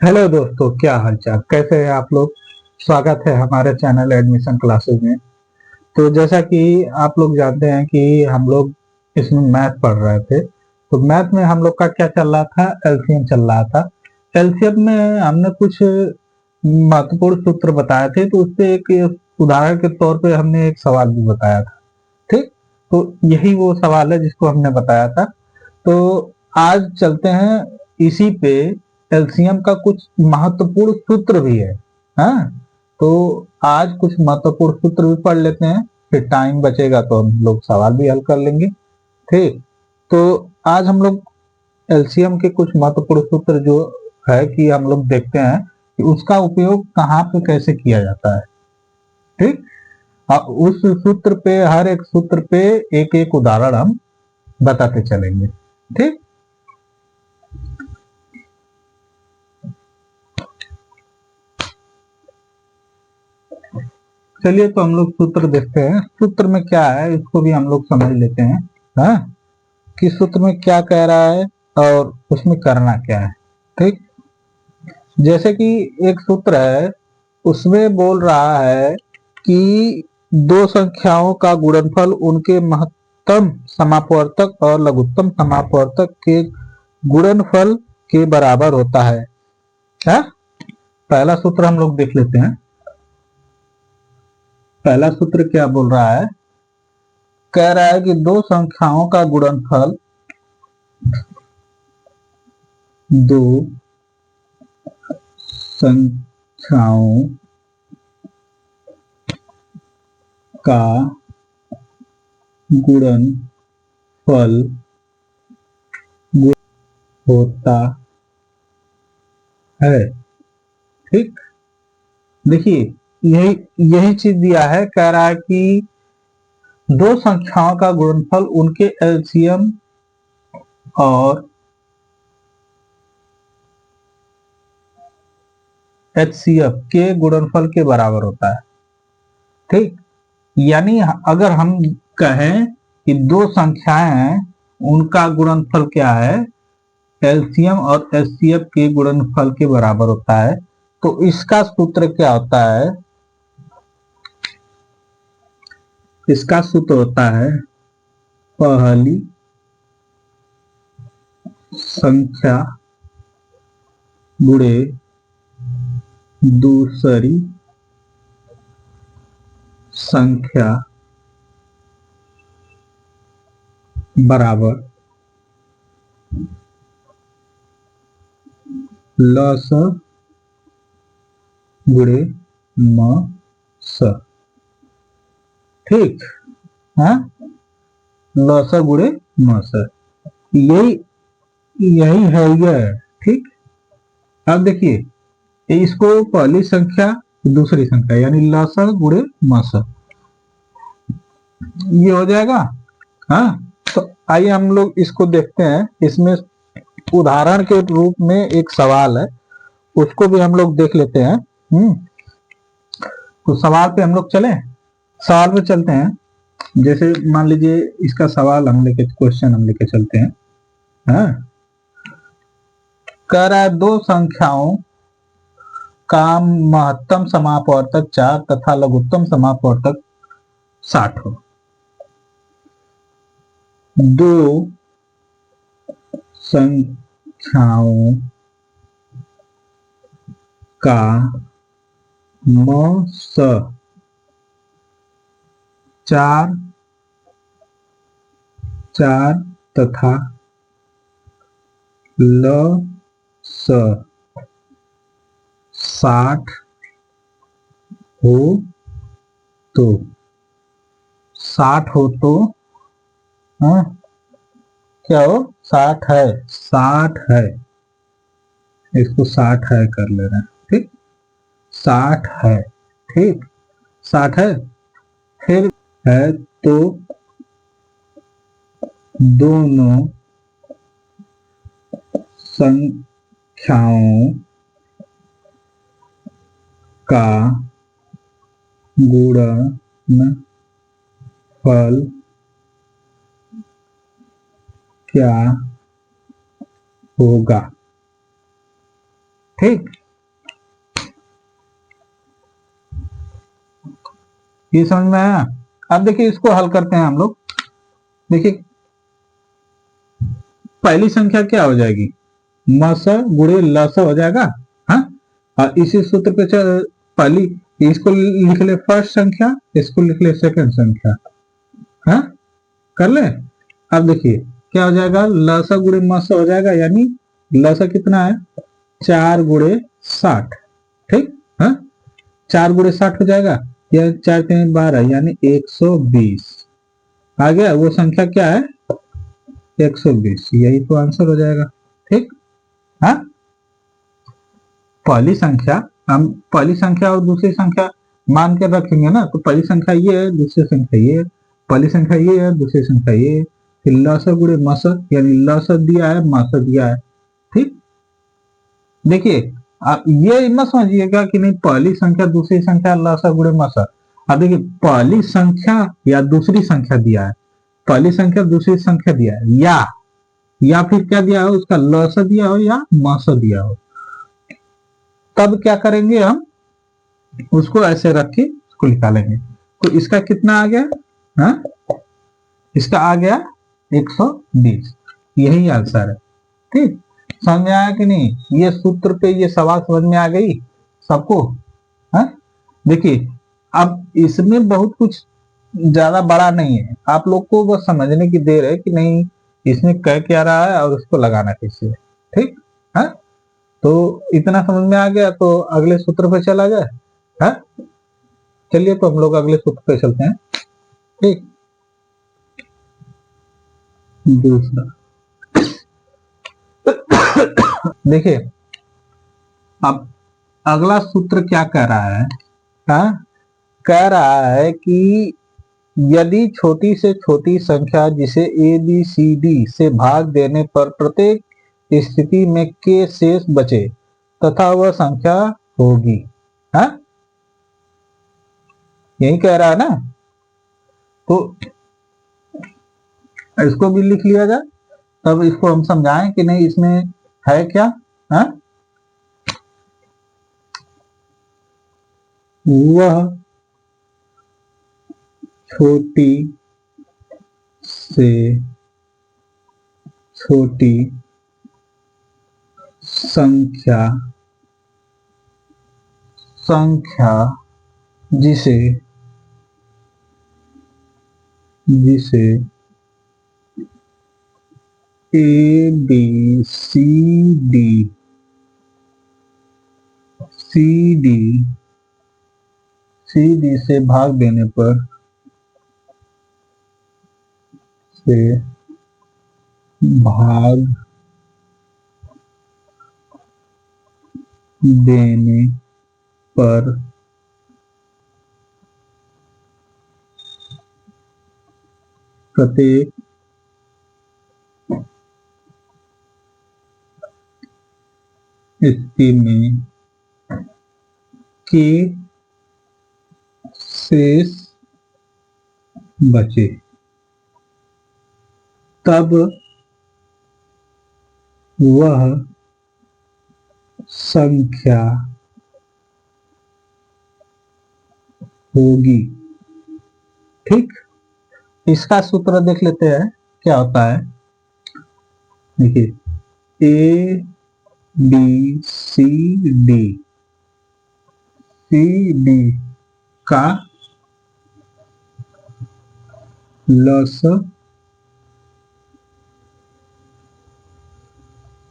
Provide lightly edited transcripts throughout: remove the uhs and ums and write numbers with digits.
Hello दोस्तों, क्या हालचाल, कैसे हैं आप लोग। स्वागत है हमारे चैनल एडमिशन क्लासेस में। तो जैसा कि आप लोग जानते हैं कि हम लोग इसमें मैथ पढ़ रहे थे। तो मैथ में हम लोग का क्या चल रहा था, एलसीएम चल रहा था। एलसीएम में हमने कुछ महत्वपूर्ण सूत्र बताए थे, तो उससे एक उदाहरण के तौर पे हमने एक सवाल भी बताया था। ठीक, तो यही वो सवाल है जिसको हमने बताया था। तो आज चलते हैं इसी पे। एलसीएम का कुछ महत्वपूर्ण सूत्र भी है। हाँ, तो आज कुछ महत्वपूर्ण सूत्र भी पढ़ लेते हैं, फिर टाइम बचेगा तो हम लोग सवाल भी हल कर लेंगे। ठीक, तो आज हम लोग एलसीएम के कुछ महत्वपूर्ण सूत्र जो है कि हम लोग देखते हैं कि उसका उपयोग कहाँ पे कैसे किया जाता है। ठीक, उस सूत्र पे, हर एक सूत्र पे एक एक उदाहरण हम बताते चलेंगे। ठीक, चलिए तो हम लोग सूत्र देखते हैं। सूत्र में क्या है इसको भी हम लोग समझ लेते हैं। हाँ, कि सूत्र में क्या कह रहा है और उसमें करना क्या है। ठीक, जैसे कि एक सूत्र है, उसमें बोल रहा है कि दो संख्याओं का गुणनफल उनके महत्तम समापवर्तक और लघुत्तम समापवर्तक के गुणनफल के बराबर होता है। हाँ? पहला सूत्र हम लोग देख लेते हैं। पहला सूत्र क्या बोल रहा है, कह रहा है कि दो संख्याओं का गुणनफल, दो संख्याओं का गुणनफल होता है। ठीक, देखिए, यही यही चीज दिया है। कह रहा है कि दो संख्याओं का गुणनफल उनके एलसीएम और एचसीएफ के गुणनफल के बराबर होता है। ठीक, यानी अगर हम कहें कि दो संख्याएं हैं, उनका गुणनफल क्या है, एलसीएम और एचसीएफ के गुणनफल के बराबर होता है, तो इसका सूत्र क्या होता है। इसका सूत्र होता है पहली संख्या गुणे दूसरी संख्या बराबर लस गुणे मस। ठीक, है, लस गुणे मस, यही यही है यह। ठीक, अब देखिए, इसको पहली संख्या दूसरी संख्या यानी लस गुणे मस, ये हो जाएगा। हाँ, तो आइए हम लोग इसको देखते हैं। इसमें उदाहरण के रूप में एक सवाल है, उसको भी हम लोग देख लेते हैं। तो सवाल पे हम लोग चले, सवाल पे चलते हैं। जैसे मान लीजिए इसका सवाल हम लेके, क्वेश्चन हम लेके चलते हैं। हाँ, कह रहा है दो संख्याओं का महत्तम समापवर्तक 4 तथा लघुत्तम समापवर्तक 60 हो। दो संख्याओं का मस 4 तथा लस 60 हो तो, 60 हो तो, हाँ, क्या हो, 60 है, 60 है, इसको 60 है कर ले रहे हैं। ठीक, 60 है। ठीक, 60 है, फिर है तो दोनों संख्याओं का गुणनफल क्या होगा। ठीक, ये समझ में आया। अब देखिए इसको हल करते हैं हम लोग। देखिए पहली संख्या क्या हो जाएगी, मस गुणे लस हो जाएगा। हाँ, और इसी सूत्र पे पहली इसको लिख ले फर्स्ट संख्या, इसको लिख ले सेकंड संख्या। हाँ, कर ले। अब देखिए क्या हो जाएगा, लसा गुणे मस हो जाएगा, यानी लसा कितना है 4 गुणे 60। ठीक, हाँ 4 गुणे 60 हो जाएगा, या 4×3 12 यानी 120 आ गया। वो संख्या क्या है 120, यही तो आंसर हो जाएगा। ठीक, हाँ पहली संख्या, हम पहली संख्या और दूसरी संख्या मान के रखेंगे ना, तो पहली संख्या ये है, दूसरी संख्या ये है, पहली संख्या ये है, दूसरी संख्या ये है, फिर लस गुणे मस, यानी लस दिया है मस दिया है। ठीक, देखिए आप ये मत समझिएगा कि नहीं पहली संख्या दूसरी संख्या लस गुणे मस। अब देखिए पहली संख्या या दूसरी संख्या दिया है, पहली संख्या दूसरी संख्या दिया है, या फिर क्या दिया हो, उसका लस दिया हो या मस दिया हो, तब क्या करेंगे हम, उसको ऐसे रख के उसको निकालेंगे। तो इसका कितना आ गया, हाँ इसका आ गया 120, यही आंसर है। ठीक, समझ में आया कि नहीं, ये सूत्र पे ये सवाल समझ में आ गई सबको। हाँ देखिए अब इसमें बहुत कुछ ज्यादा बड़ा नहीं है, आप लोग को बस समझने की देर है कि नहीं इसमें कह क्या रहा है और उसको लगाना कैसे है। ठीक, हाँ तो इतना समझ में आ गया, तो अगले सूत्र पे चला जाए। हाँ चलिए तो हम लोग अगले सूत्र पे चलते हैं। ठीक, दूसरा देखिए अब अगला सूत्र क्या कह रहा है, हाँ कह रहा है कि यदि छोटी से छोटी संख्या जिसे ए बी सी डी से भाग देने पर प्रत्येक स्थिति में के शेष बचे तथा वह संख्या होगी। हाँ यही कह रहा है ना, तो इसको भी लिख लिया जाए, तब इसको हम समझाएं कि नहीं इसमें है क्या। हाँ वह छोटी से छोटी संख्या संख्या जिसे जिसे A B C D C D C D से भाग देने पर से भाग देने पर प्रत्येक स्थिति में के शेष बचे तब वह संख्या होगी। ठीक, इसका सूत्र देख लेते हैं क्या होता है। देखिए A B C D C D का लस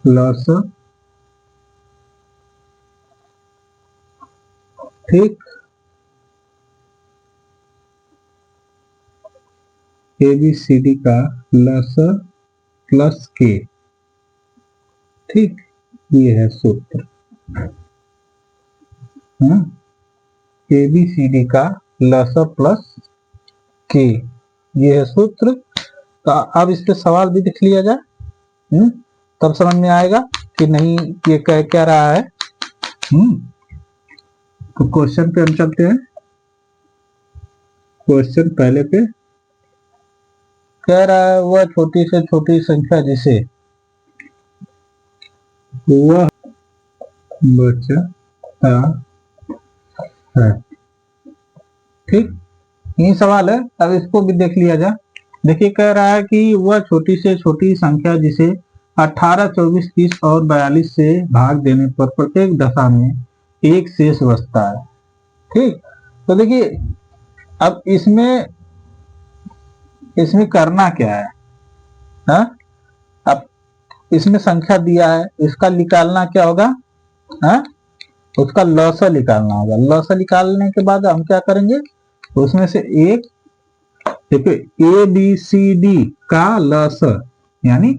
प्लस, ठीक ए बी सी डी का लस प्लस के। ठीक, ये है सूत्र। ए बी सी डी का लस प्लस के, ये है सूत्र। तो अब इस पे सवाल भी देख लिया जाए, तब समझ में आएगा कि नहीं ये कह क्या रहा है। तो क्वेश्चन पे हम चलते हैं। क्वेश्चन पहले पे कह रहा है वह छोटी से छोटी संख्या जिसे वह बचता है। ठीक, ये सवाल है। अब इसको भी देख लिया जाए। देखिए, कह रहा है कि वह छोटी से छोटी संख्या जिसे 18, 24, 30 और 42 से भाग देने पर प्रत्येक दशा में एक शेष बचता है। ठीक, तो देखिए अब इसमें इसमें करना क्या है, हा? अब इसमें संख्या दिया है, इसका निकालना क्या होगा, हा? उसका लॉसा निकालना होगा। लॉसा निकालने के बाद हम क्या करेंगे, उसमें से एक, देखो ए बी सी डी का लस, यानी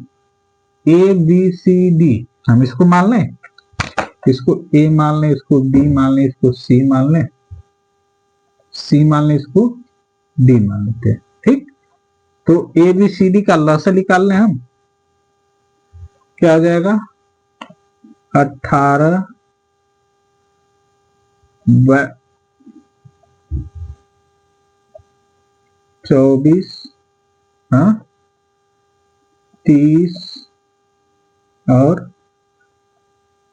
ए बी सी डी, हम इसको मान लें, इसको ए मान लें, इसको बी मान लें, इसको सी मान लें, सी मान लें, इसको डी मान लेते हैं। ठीक, तो ए बी सी डी का लस निकाल लें हम, क्या आ जाएगा, 18 24, हाँ, 30 और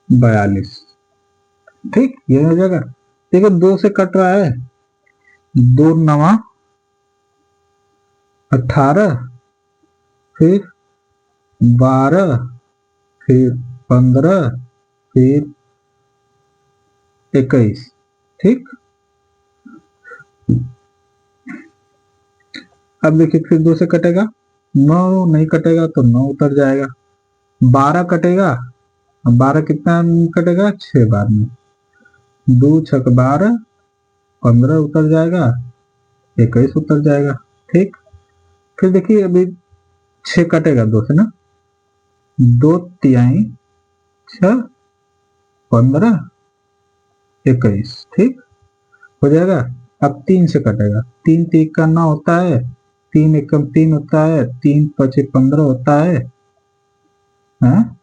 42। ठीक, ये हो जाएगा। देखो 2 से कट रहा है, 2 9 18, फिर 12, फिर 15, फिर 21। ठीक, अब देखिए फिर 2 से कटेगा, 9 नहीं कटेगा तो 9 उतर जाएगा, 12 कटेगा, 12 कितना कटेगा, 6 बार में, 2 6 12, 15 उतर जाएगा, 21 उतर जाएगा। ठीक, फिर देखिए अभी 6 कटेगा 2 से ना, 2 तिहाई 6, 15, 21। ठीक, हो जाएगा। अब 3 से कटेगा, 3 3 का 9 होता है, 3 एकम 3 होता है, 3 5 15 होता है, हाँ?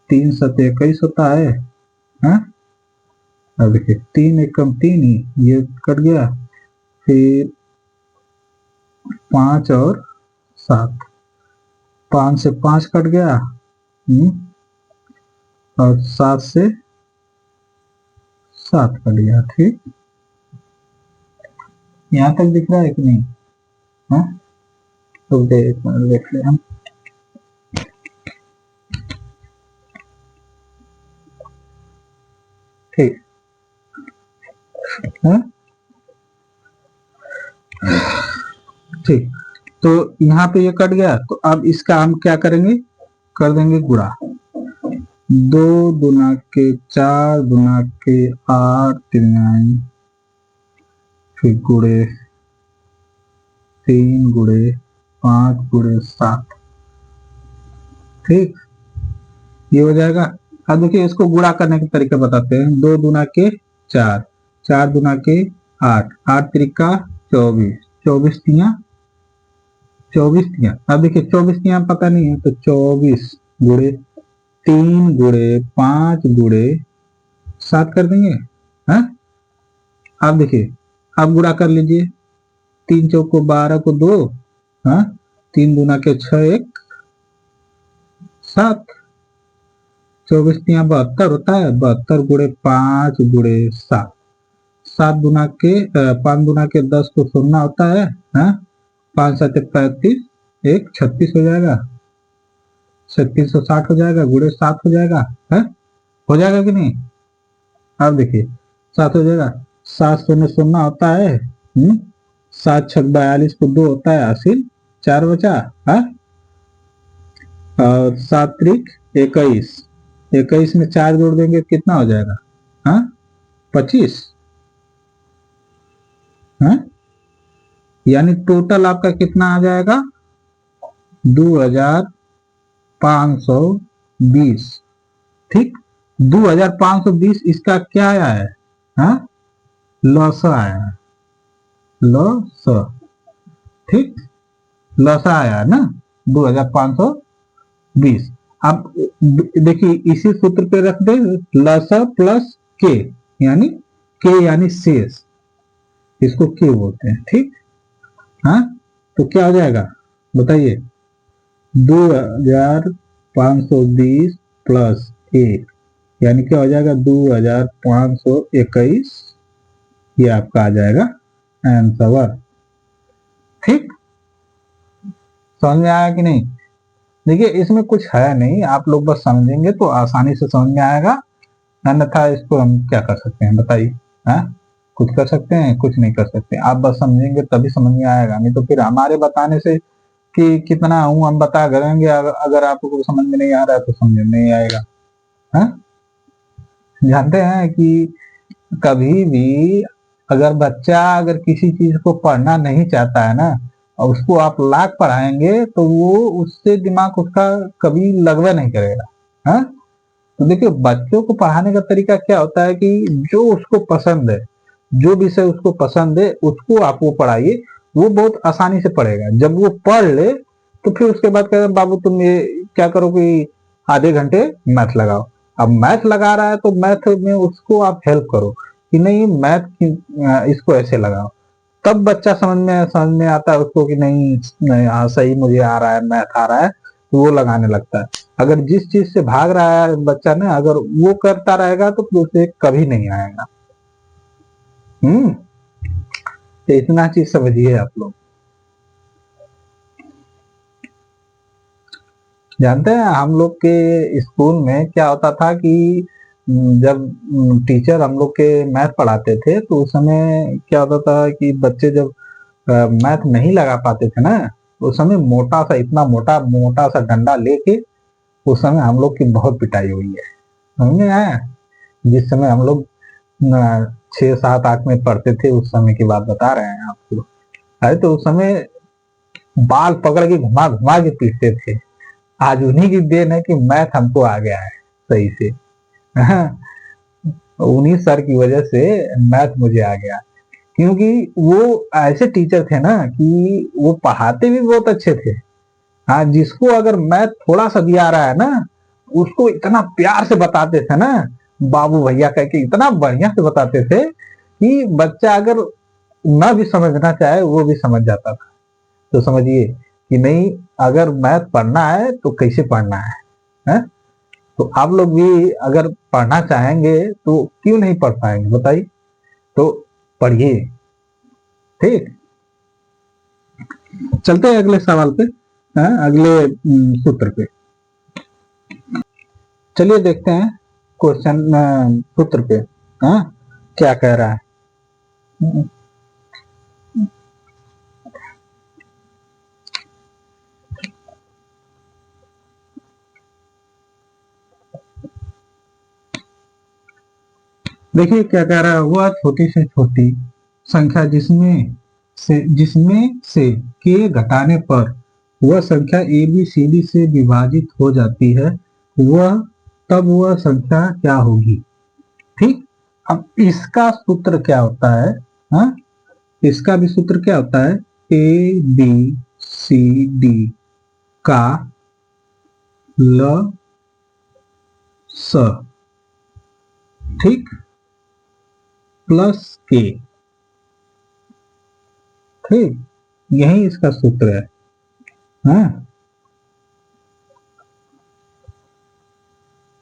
3 7 21 होता है, हाँ? अब देखिए 3 एकम 3 ही, ये कट गया, फिर 5 और 7, 5 से 5 कट गया, और 7 से 7 कट गया। ठीक, यहां तक दिख रहा है कि नहीं, हाँ? तो देख ले हम। ठीक, हाँ? ठीक, तो यहाँ पे ये कट गया, तो अब इसका हम क्या करेंगे, कर देंगे गुणा, 2 दूना के 4 दूना के 8 तिहाई, फिर गुणे 3 गुणे 5 गुणे 7। ठीक, ये हो जाएगा। अब देखिए इसको गुणा करने के तरीके बताते हैं। 2 दूना के 4, 4 दूना के 8, 8 त्रिका 24, 24 तिया 24 तिया। अब देखिए 24 तिया पता नहीं है, तो 24 गुणे 3 गुणे 5 गुणे 7 कर देंगे, हाँ? अब देखिए अब गुणा कर लीजिए, 3 चौको 12 को 2, हाँ? 3 दूना के 6 1 7, 24 तिया 72 होता है, 72 गुणे 5 गुणे 7, 7 दूना के 5 दूना के 10 को सुनना होता है, हाँ? 5 7 35, 1 36 हो जाएगा, 3660 हो जाएगा, गुणे 7 हो जाएगा, है? हो जाएगा कि नहीं? अब देखिए 7 हो जाएगा, 7 शून्य सुनना होता है, 7 6 42 को 2 होता है, हासिल 4 बचा, है? और 7 त्रिक 21, 21 में 4 जोड़ देंगे कितना हो जाएगा, हाँ? 25, हाँ? यानी टोटल आपका कितना आ जाएगा, 2520। ठीक, 2520 इसका क्या आया है, हाँ? लॉस आया है, लॉस। ठीक, लॉस आया है ना 2520। अब देखिए इसी सूत्र पे रख दे, लॉस प्लस के, यानी के यानी शेष, इसको के बोलते हैं। ठीक, हाँ? तो क्या हो जाएगा बताइए, 2520 प्लस 1 यानी क्या हो जाएगा 2521, ये आपका आ जाएगा आंसर। ठीक, समझ में आया कि नहीं? देखिए इसमें कुछ है नहीं, आप लोग बस समझेंगे तो आसानी से समझ में आएगा, अन्यथा इसको हम क्या कर सकते हैं बताइए? हाँ, कुछ कर सकते हैं? कुछ नहीं कर सकते। आप बस समझेंगे तभी समझ में आएगा, नहीं तो फिर हमारे बताने से कि कितना हूँ हम बता करेंगे, अगर आपको समझ में नहीं आ रहा है तो समझ में नहीं आएगा। हाँ, जानते हैं कि कभी भी अगर बच्चा अगर किसी चीज को पढ़ना नहीं चाहता है ना, और उसको आप लाख पढ़ाएंगे तो वो उससे दिमाग उसका कभी लगवा नहीं करेगा। हाँ, तो देखिए बच्चों को पढ़ाने का तरीका क्या होता है कि जो उसको पसंद है, जो विषय उसको पसंद है उसको आप वो पढ़ाइए, वो बहुत आसानी से पढ़ेगा। जब वो पढ़ ले तो फिर उसके बाद कहते बाबू तुम ये क्या करो कि आधे घंटे मैथ लगाओ। अब मैथ लगा रहा है तो मैथ में उसको आप हेल्प करो कि नहीं मैथ इसको ऐसे लगाओ, तब बच्चा समझ में आता है उसको कि नहीं, नहीं हाँ सही मुझे आ रहा है, मैथ आ रहा है, तो वो लगाने लगता है। अगर जिस चीज से भाग रहा है बच्चा ना, अगर वो करता रहेगा तो फिर उसे कभी नहीं आएगा। तो इतना चीज समझिए आप लोग। जानते हैं हम लोग के स्कूल में क्या होता था कि जब टीचर हम लोग के मैथ पढ़ाते थे तो उस समय क्या होता था कि बच्चे जब मैथ नहीं लगा पाते थे ना, उस समय मोटा सा, इतना मोटा मोटा सा डंडा लेके उस समय हम लोग की बहुत पिटाई हुई है। समझ में आया? जिस समय हम लोग 6 7 8 में पढ़ते थे उस समय की बात बता रहे हैं आपको। अरे तो उस समय बाल पकड़ के घुमा घुमा के पीटते थे। आज उन्हीं की देन है कि मैथ हमको आ गया है सही से। उन्हीं सर की वजह से मैथ मुझे आ गया, क्योंकि वो ऐसे टीचर थे ना कि वो पढ़ाते भी बहुत अच्छे थे। हाँ, जिसको अगर मैथ थोड़ा सा भी आ रहा है ना, उसको इतना प्यार से बताते थे ना, बाबू भैया कह के इतना बढ़िया से बताते थे कि बच्चा अगर न भी समझना चाहे वो भी समझ जाता था। तो समझिए कि नहीं, अगर मैथ पढ़ना है तो कैसे पढ़ना है? तो आप लोग भी अगर पढ़ना चाहेंगे तो क्यों नहीं पढ़ पाएंगे बताइए? तो पढ़िए। ठीक, चलते हैं अगले सवाल पे। अगले सूत्र पे चलिए देखते हैं। क्वेश्चन सूत्र पे हाँ क्या कह रहा है। देखिए क्या कह रहा है, वह छोटी से छोटी संख्या जिसमें से के घटाने पर वह संख्या ए बी सी डी से विभाजित हो जाती है, वह तब वह संख्या क्या होगी? ठीक, अब इसका सूत्र क्या होता है? हाँ, इसका भी सूत्र क्या होता है? ए बी सी डी का ल स, ठीक, प्लस के। ठीक, यही इसका सूत्र है। हाँ,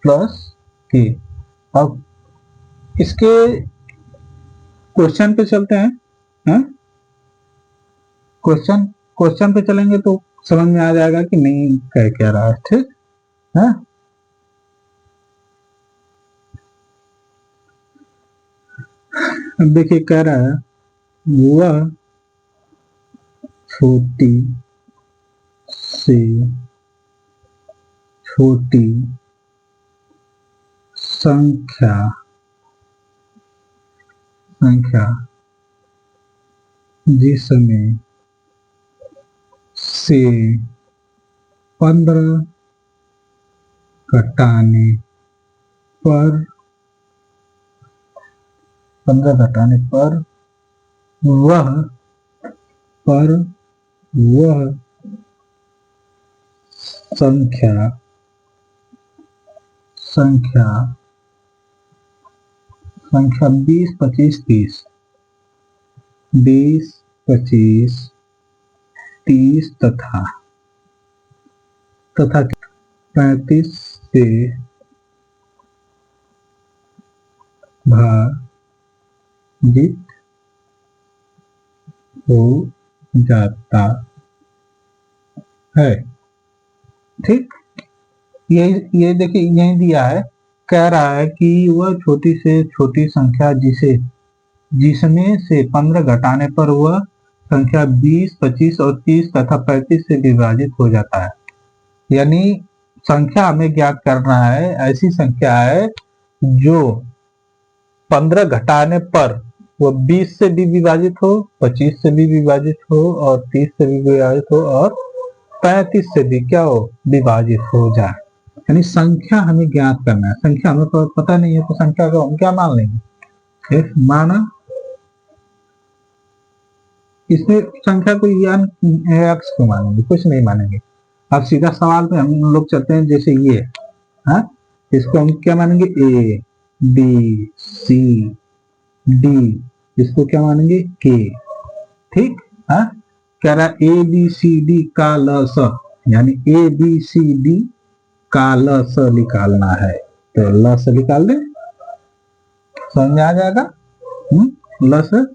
प्लस के। अब इसके क्वेश्चन पे चलते हैं। हाँ, क्वेश्चन क्वेश्चन पे चलेंगे तो समझ में आ जाएगा कि नहीं कह क्या रहा है। ठीक है, अब देखिए कह रहा है वह छोटी से छोटी संख्या संख्या जिसमें से 15 घटाने पर 15 घटाने वह पर वह संख्या संख्या संख्या 20 25 30 20 25 30 तथा तथा 35 से विभाजित हो जाता है। ठीक, ये देखिए यही दिया है, कह रहा है कि वह छोटी से छोटी संख्या जिसमें से 15 घटाने पर वह संख्या 20, 25 और 30 तथा 35 से विभाजित हो जाता है। यानी संख्या हमें ज्ञात करना है, ऐसी संख्या है जो 15 घटाने पर वो 20 से भी विभाजित हो, 25 से भी विभाजित हो और 30 से भी विभाजित हो और 35 से भी क्या हो, विभाजित हो जाए। यानी संख्या हमें ज्ञात करना है। संख्या हमें पता नहीं है तो संख्या को हम क्या मान लेंगे, माना इसमें संख्या को यान एक्स को मानेंगे, कुछ नहीं मानेंगे। अब सीधा सवाल पे हम लोग चलते हैं, जैसे ये इसको हम क्या मानेंगे, ए बी सी डी, इसको क्या मानेंगे के। ठीक, कह रहा ए बी सी डी का ल स, यानी ए बी सी डी का ल स निकालना है, तो ल स निकाल दें, समझ में आ जाएगा। ल स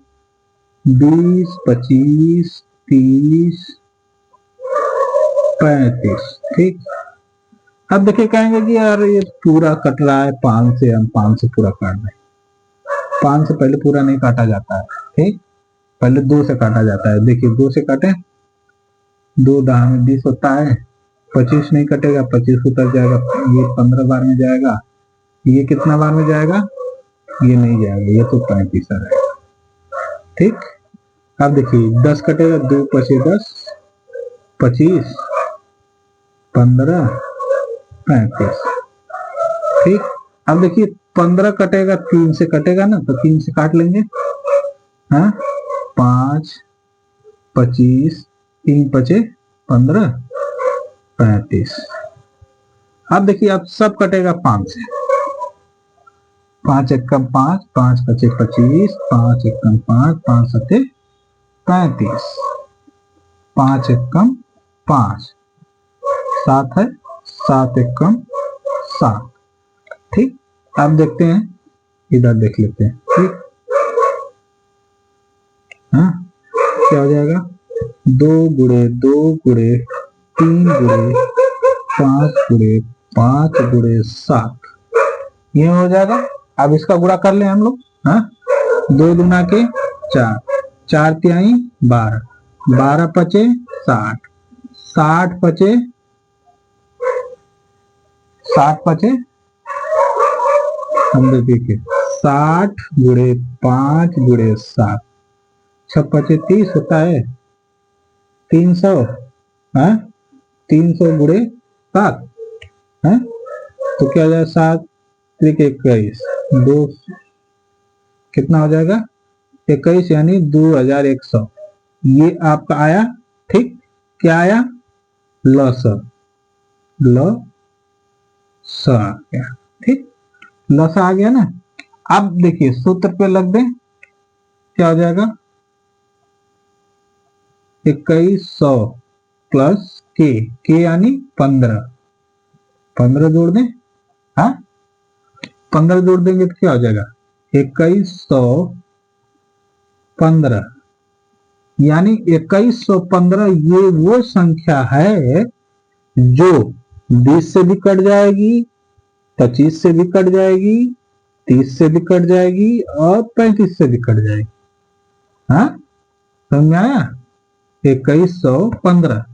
20, 25, 30, 35। ठीक, अब देखिए कहेंगे कि यार ये पूरा कट रहा है 5 से, हम 5 से पूरा काट दें। 5 से पहले पूरा नहीं काटा जाता है। ठीक, पहले 2 से काटा जाता है। देखिए 2 से काटे, 2 दहा में 20 होता है, 25 नहीं कटेगा, 25 उतर जाएगा, ये 15 बार में जाएगा, ये कितना बार में जाएगा, ये नहीं जाएगा, ये तो 35 रहेगा। ठीक, अब देखिए 10 कटेगा, 2 पचे 10, 25, 15, 35। ठीक, अब देखिए 15 कटेगा, 3 से कटेगा ना, तो 3 से काट लेंगे। 5, 25, 3 पचे 15, 35। अब देखिए अब सब कटेगा 5 से, 5 एकम 5, 5 पचे 25, 5 एकम 5, 5 सते 35, 5 एकम 5, 7 है, 7 एकम 7। ठीक, अब देखते हैं, इधर देख लेते हैं। ठीक, क्या हो जाएगा, 2 गुणे 2 गुणे 3 गुणे 5 गुणे 5 गुणे 7, ये हो जाएगा। अब इसका गुणा कर ले हम लोग। 2 दूना के 4, 4 तिहाई 12, 12 पचे 60, 60 पचे हम देखिए 60 गुणे 5 गुणे 7, 6 पचे 30 होता है, 300, 300 गुणे 7, तो क्या हो जाएगा, 7 त्रिक 21, 2 कितना हो जाएगा 21, यानी 2100, ये आपका आया। ठीक, क्या आया, ल स आ गया। ठीक, ल स आ गया ना। अब देखिए सूत्र पे लग दे, क्या हो जाएगा, 2100 प्लस के यानी 15, 15 जोड़ दें। 15 जोड़ देंगे तो क्या हो जाएगा, 2115, यानी 2115 ये वो संख्या है जो 20 से भी कट जाएगी, 25 से भी कट जाएगी, 30 से भी कट जाएगी और 35 से भी कट जाएगी। समझ में आया, 2115।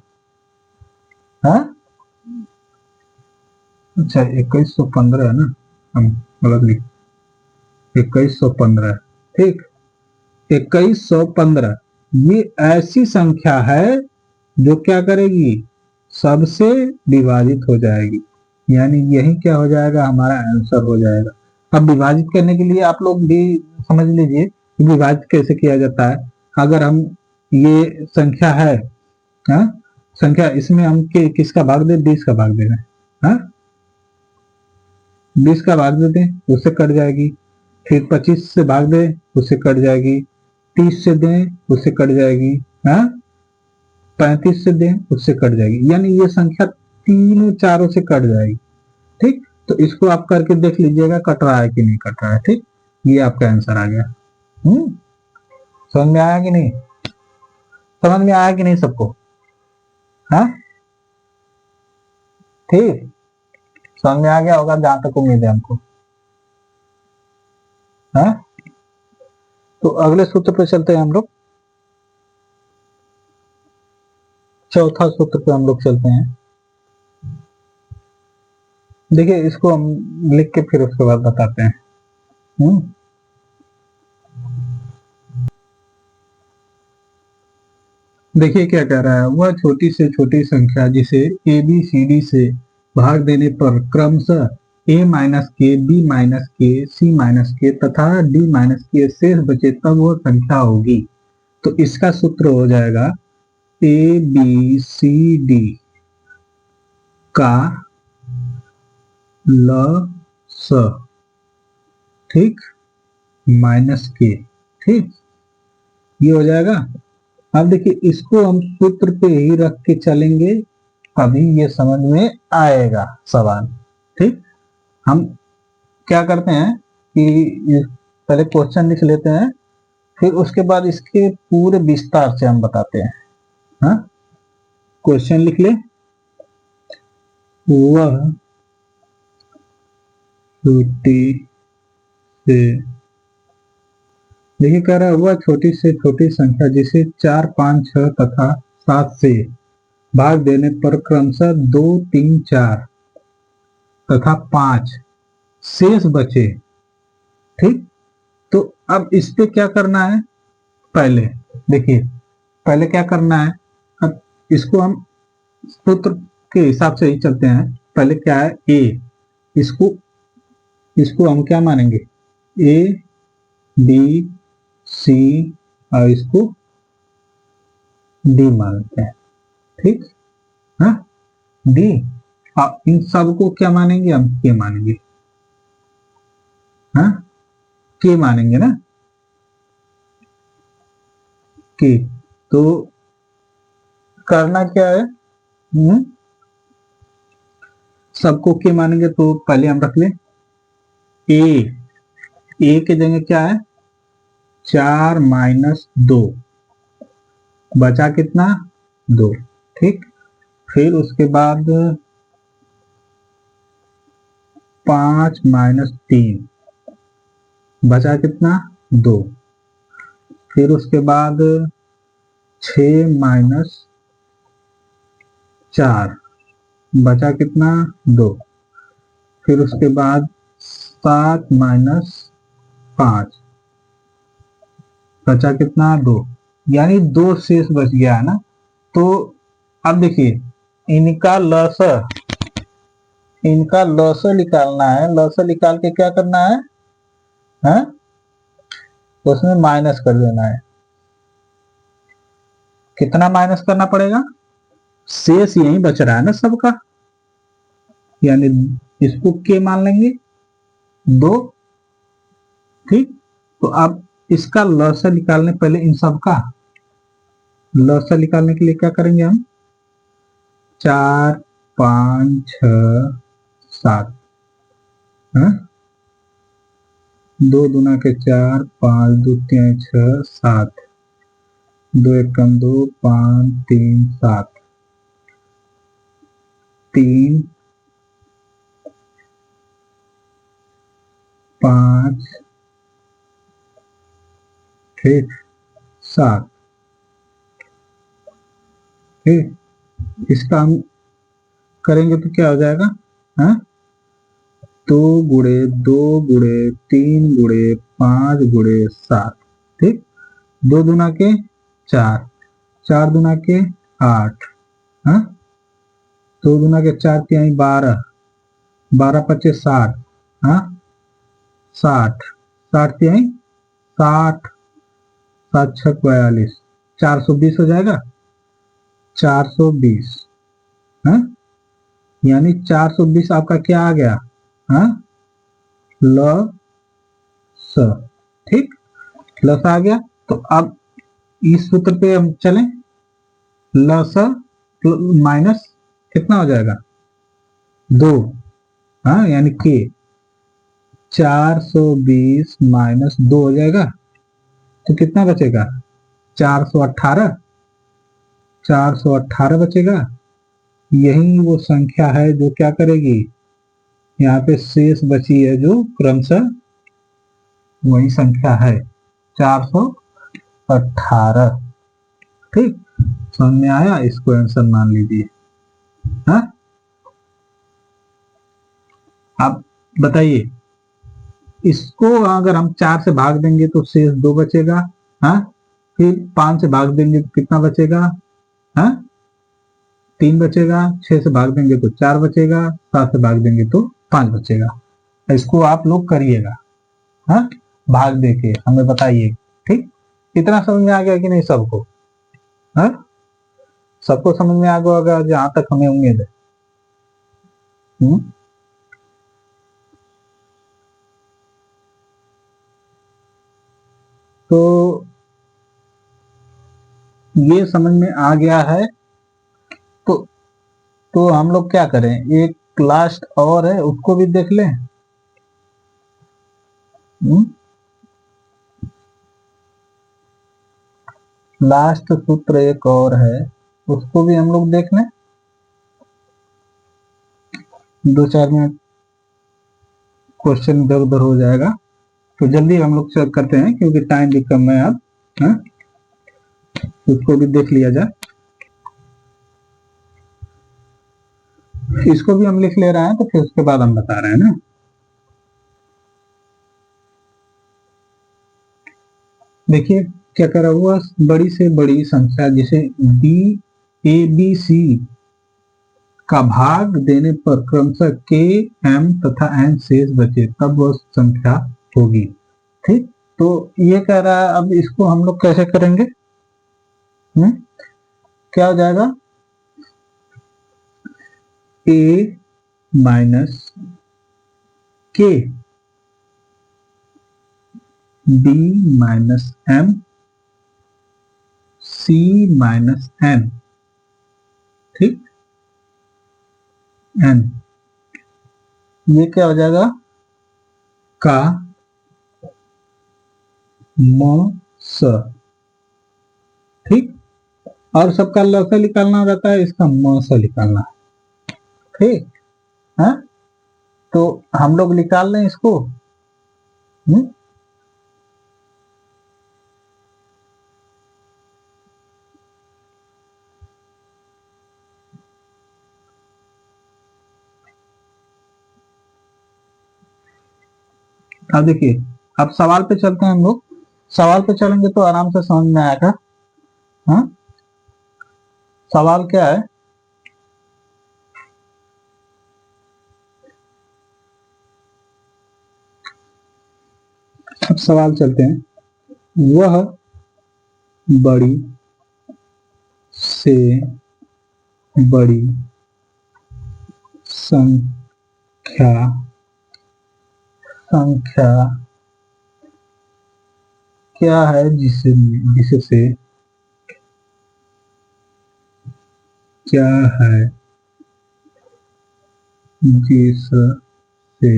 अच्छा 2115 है ना, हम गलत लिख, 2115। ठीक, 2115 ये ऐसी संख्या है जो क्या करेगी, सबसे विभाजित हो जाएगी, यानी यही क्या हो जाएगा, हमारा आंसर हो जाएगा। अब विभाजित करने के लिए आप लोग भी समझ लीजिए विभाजित कैसे किया जाता है। अगर हम ये संख्या है, संख्या, इसमें हम किसका भाग दे, 20 का भाग दे रहे हैं, 20 का भाग दे दें उससे कट जाएगी, फिर 25 से भाग दे उससे कट जाएगी, 30 से दें उससे कट जाएगी, 35 से दें उससे कट जाएगी, यानी ये संख्या तीनों चारों से कट जाएगी। ठीक, तो इसको आप करके देख लीजिएगा कट रहा है कि नहीं कट रहा है। ठीक, ये आपका आंसर आ गया। समझ में आया कि नहीं? समझ में आया कि नहीं सबको? हाँ, ठीक, समझ में आ गया होगा जहां तक उम्मीद है हमको। हाँ, तो अगले सूत्र पे चलते हैं हम लोग। चौथा सूत्र पे हम लोग चलते हैं। देखिए, इसको हम लिख के फिर उसके बाद बताते हैं। देखिए क्या कह रहा है, वह छोटी से छोटी संख्या जिसे ए बी सी डी से भाग देने पर क्रमशः ए माइनस के, बी माइनस के, सी माइनस के तथा डी माइनस के शेष बचे तब वह संख्या होगी। तो इसका सूत्र हो जाएगा ए बी सी डी का ल स, ठीक, माइनस के, ठीक, ये हो जाएगा। अब देखिए, इसको हम सूत्र पे ही रख के चलेंगे, अभी ये समझ में आएगा सवाल। ठीक, हम क्या करते हैं कि पहले क्वेश्चन लिख लेते हैं, फिर उसके बाद इसके पूरे विस्तार से हम बताते हैं। हाँ, क्वेश्चन लिख ले, वह छोटी से, देखिए कह रहा है वह छोटी से छोटी संख्या जिसे 4, 5, 6 तथा 7 से भाग देने पर क्रमशः 2, 3, 4 तथा 5 शेष बचे। ठीक, तो अब इस पे क्या करना है, पहले देखिए, पहले क्या करना है, अब इसको हम सूत्र के हिसाब से ही चलते हैं। पहले क्या है, ए, इसको इसको हम क्या मानेंगे, ए बी सी, और इसको डी मानते हैं। ठीक, हाँ, डी, इन सबको क्या मानेंगे हम, के मानेंगे। हाँ, के मानेंगे ना, के। तो करना क्या है, सबको के मानेंगे तो पहले हम रख लें ए के जगह क्या है, 4 माइनस 2, बचा कितना, 2। ठीक, फिर उसके बाद 5 माइनस 3, बचा कितना, 2। फिर उसके बाद 6 माइनस 4, बचा कितना, 2। फिर उसके बाद 7 माइनस 5, बचा कितना, 2। यानी 2 शेष बच गया है ना। तो अब देखिए, इनका लस निकालना है। लस निकाल के क्या करना है, हाँ? उसमें माइनस कर देना है। कितना माइनस करना पड़ेगा, शेष यही बच रहा है ना सबका, यानी इसको के मान लेंगे 2। ठीक, तो अब इसका लसा निकालने, पहले इन सब का लसा निकालने के लिए क्या करेंगे हम, 4, 5, 6, 7, 2 दूना के 4, 5 2 3 6 7, 2 1 कम 2, 5 3 7, 3 5, ठीक, 7। ठीक, इसका हम करेंगे तो क्या हो जाएगा, हाँ, 2 गुणे 2 गुणे 3 गुणे 5 गुणे 7। ठीक, 2 दूना के 4, 4 दूना के 8, हाँ, 2 दूना के 4 तिहाई 12, 12 पचे 60, हाँ, 60, 60 तिहाई 60, 7 6 42, 420 हो जाएगा, 420, हाँ, यानी 420 आपका क्या आ गया, हाँ, ल स। ठीक, लस आ गया। तो अब इस सूत्र पे हम चलें, लस माइनस कितना हो जाएगा, 2, हाँ, यानी के, 420 माइनस 2 हो जाएगा, तो कितना बचेगा? 418। 418 बचेगा। यही वो संख्या है जो क्या करेगी, यहाँ पे शेष बची है जो क्रमशः वही संख्या है 418। ठीक, समझ में आया? इसको आंसर मान लीजिए। हाँ, आप बताइए, इसको अगर हम 4 से भाग देंगे तो शेष 2 बचेगा। हाँ, फिर 5 से भाग देंगे तो कितना बचेगा? हाँ, 3 बचेगा। 6 से भाग देंगे तो 4 बचेगा। 7 से भाग देंगे तो 5 बचेगा। इसको आप लोग करिएगा, हाँ, भाग देके हमें बताइए। ठीक, इतना समझ में आ गया कि नहीं सबको? हाँ, सबको समझ में आ गया होगा जहां तक हमें उम्मीद है। तो ये समझ में आ गया है। तो हम लोग क्या करें, एक लास्ट और है उसको भी देख लें। लास्ट सूत्र एक और है, उसको भी हम लोग देख लें। 2-4 मिनट क्वेश्चन इधर उधर हो जाएगा, तो जल्दी हम लोग चेक करते हैं क्योंकि टाइम भी कम है अब। हाँ, उसको भी देख लिया जाए। इसको भी हम लिख ले रहे हैं, तो फिर उसके बाद हम बता रहे हैं ना। देखिए क्या करा हुआ, बड़ी से बड़ी संख्या जिसे बी ए बी सी का भाग देने पर क्रमशः के एम तथा एन शेष बचे तब वह संख्या होगी। ठीक, तो ये कह रहा है, अब इसको हम लोग कैसे करेंगे? क्या हो जाएगा? ए माइनस के B minus M C minus N. ठीक, एन, ये क्या हो जाएगा? का म स। ठीक, और सबका लसा निकालना रहता है, इसका म स निकालना है। ठीक है, तो हम लोग निकाल लें इसको। अब देखिए, अब सवाल पे चलते हैं हम लोग। सवाल पे चलेंगे तो आराम से समझ में आएगा। हाँ, सवाल क्या है? अब सवाल चलते हैं। वह बड़ी से बड़ी संख्या संख्या क्या है जिससे क्या है जिससे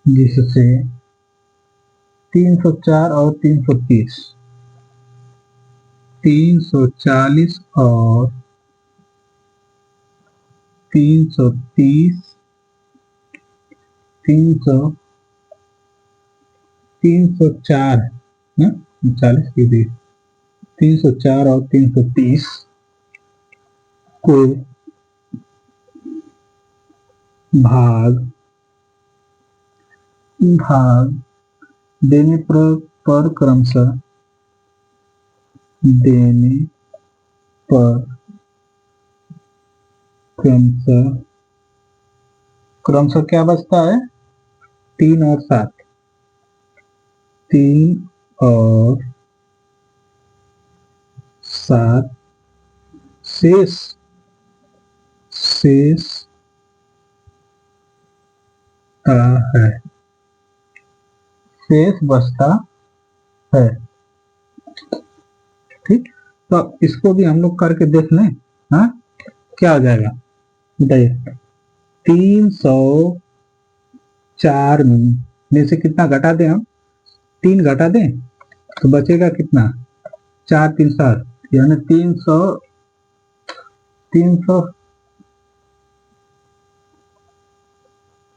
जिससे 304 और 330, 340 और 330, 304 है, 40 की दी, 304 और 330 को भाग देने पर क्रमशः देने पर क्रमशः क्रमशः क्या बचता है? 3 और 7, 3 और 7 शेष है, शेष बचता है। ठीक, तो अब इसको भी हम लोग करके देख लें। हाँ, क्या हो जाएगा बताइए। 304 में से कितना घटा दें हम, 3 घटा दें तो बचेगा कितना, 4 3 7, यानी 300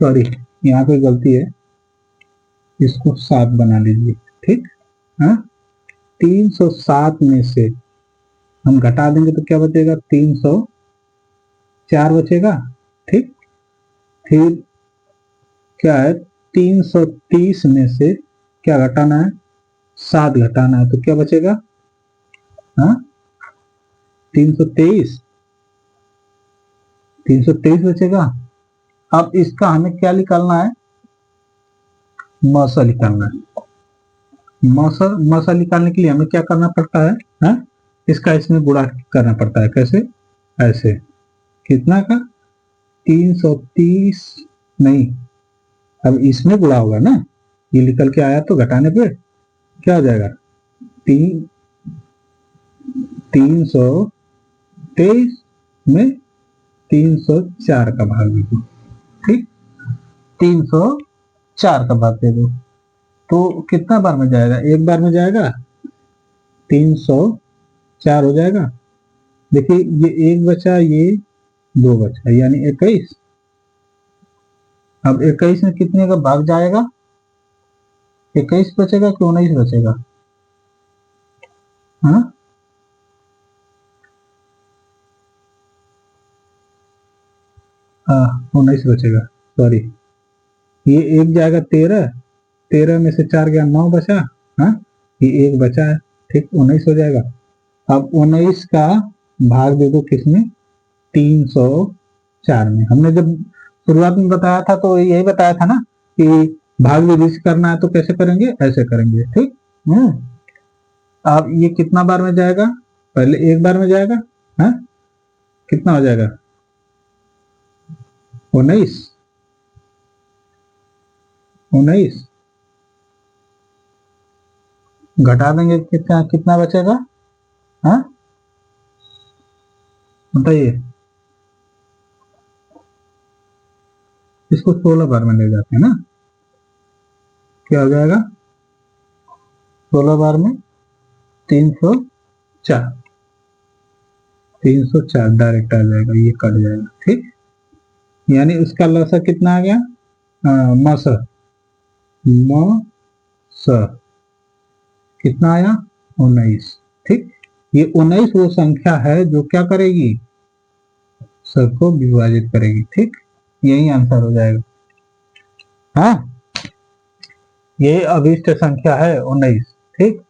सॉरी यहाँ पे गलती है, इसको 7 बना लीजिए, ठीक। हाँ, 307 में से हम घटा देंगे तो क्या बचेगा, 304 बचेगा, ठीक। फिर क्या है, 330 में से क्या घटाना है, 7 घटाना है, तो क्या बचेगा, हाँ 323 बचेगा। अब इसका हमें क्या निकालना है, मौसा निकालना है। मौसा निकालने के लिए हमें क्या करना पड़ता है, हाँ? इसका इसमें गुणा करना पड़ता है, कैसे, ऐसे, कितना का, 330 नहीं, अब इसमें गुणा होगा ना, ये निकल के आया तो घटाने पे क्या हो जाएगा, 323 में 304 का भाग दे दो, ठीक, 304 का भाग दे दो तो कितना बार में जाएगा, एक बार में जाएगा, 304 हो जाएगा। देखिए ये एक बचा, ये 2 बचा, यानी 21। अब 21 में कितने का भाग जाएगा, 21 बचेगा कि 19 बचेगा, हाँ 19 बचेगा, सॉरी, ये एक जाएगा 13 में से 4 गया 9 बचा, हाँ ये एक बचा है, ठीक, 19 हो जाएगा। अब 19 का भाग दे दो किसमें, 304 में। हमने जब शुरुआत में बताया था तो यही बताया था ना कि भाग विधि से करना है तो कैसे करेंगे, ऐसे करेंगे, ठीक। अब ये कितना बार में जाएगा, पहले एक बार में जाएगा, हाँ कितना हो जाएगा, 19 घटा देंगे कितना, कितना बचेगा, हाँ बताइए। इसको 16 बार में ले जाते हैं ना, क्या हो जाएगा, 16 बार में 304 डायरेक्ट आ जाएगा, ये कट जाएगा, ठीक। यानी उसका लसा कितना आ गया, मस कितना आया, 19, ठीक। ये 19 वो संख्या है जो क्या करेगी, सबको विभाजित करेगी, ठीक, यही आंसर हो जाएगा। हाँ, ये अभिष्ट संख्या है 19, ठीक।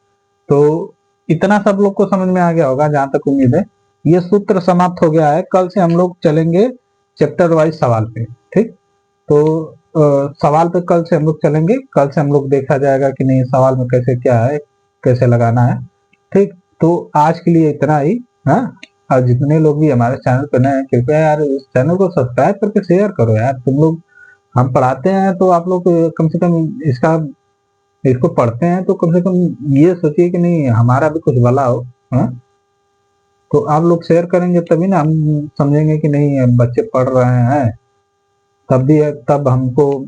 तो इतना सब लोग को समझ में आ गया होगा जहां तक उम्मीद है। ये सूत्र समाप्त हो गया है, कल से हम लोग चलेंगे चैप्टर वाइज सवाल पे, ठीक। तो सवाल पे कल से हम लोग चलेंगे, कल से हम लोग देखा जाएगा कि नहीं सवाल में कैसे क्या है, कैसे लगाना है, ठीक। तो आज के लिए इतना ही, हाँ। और जितने लोग भी हमारे चैनल पर नए हैं कृपया यार इस चैनल को सब्सक्राइब करके शेयर करो यार, तुम लोग, हम पढ़ाते हैं तो आप लोग कम से कम इसको पढ़ते हैं तो कम से कम ये सोचिए कि नहीं हमारा भी कुछ भला हो, हाँ। तो आप लोग शेयर करेंगे तभी ना हम समझेंगे कि नहीं बच्चे पढ़ रहे हैं, तब हमको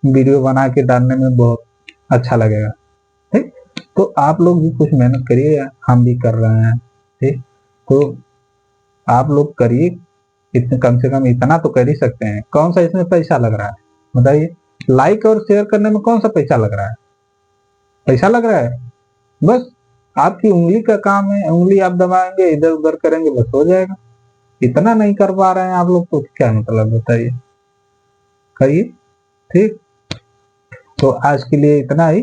वीडियो बना के डालने में बहुत अच्छा लगेगा, ठीक। तो आप लोग भी कुछ मेहनत करिए, हम भी कर रहे हैं, ठीक। तो आप लोग करिए, इतने कम से कम इतना तो कर ही सकते हैं, कौन सा इसमें पैसा लग रहा है बताइए, लाइक और शेयर करने में कौन सा पैसा लग रहा है, पैसा लग रहा है, बस आपकी उंगली का काम है, उंगली आप दबाएंगे इधर उधर करेंगे बस हो जाएगा। इतना नहीं कर पा रहे हैं आप लोग तो क्या मतलब बताइए, करिए, ठीक। तो आज के लिए इतना ही,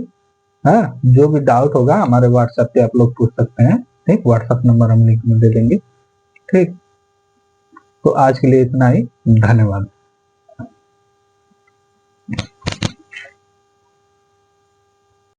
हाँ। जो भी डाउट होगा हमारे व्हाट्सएप पे आप लोग पूछ सकते हैं, ठीक, व्हाट्सएप नंबर हम लिंक में दे देंगे, ठीक। तो आज के लिए इतना ही, धन्यवाद।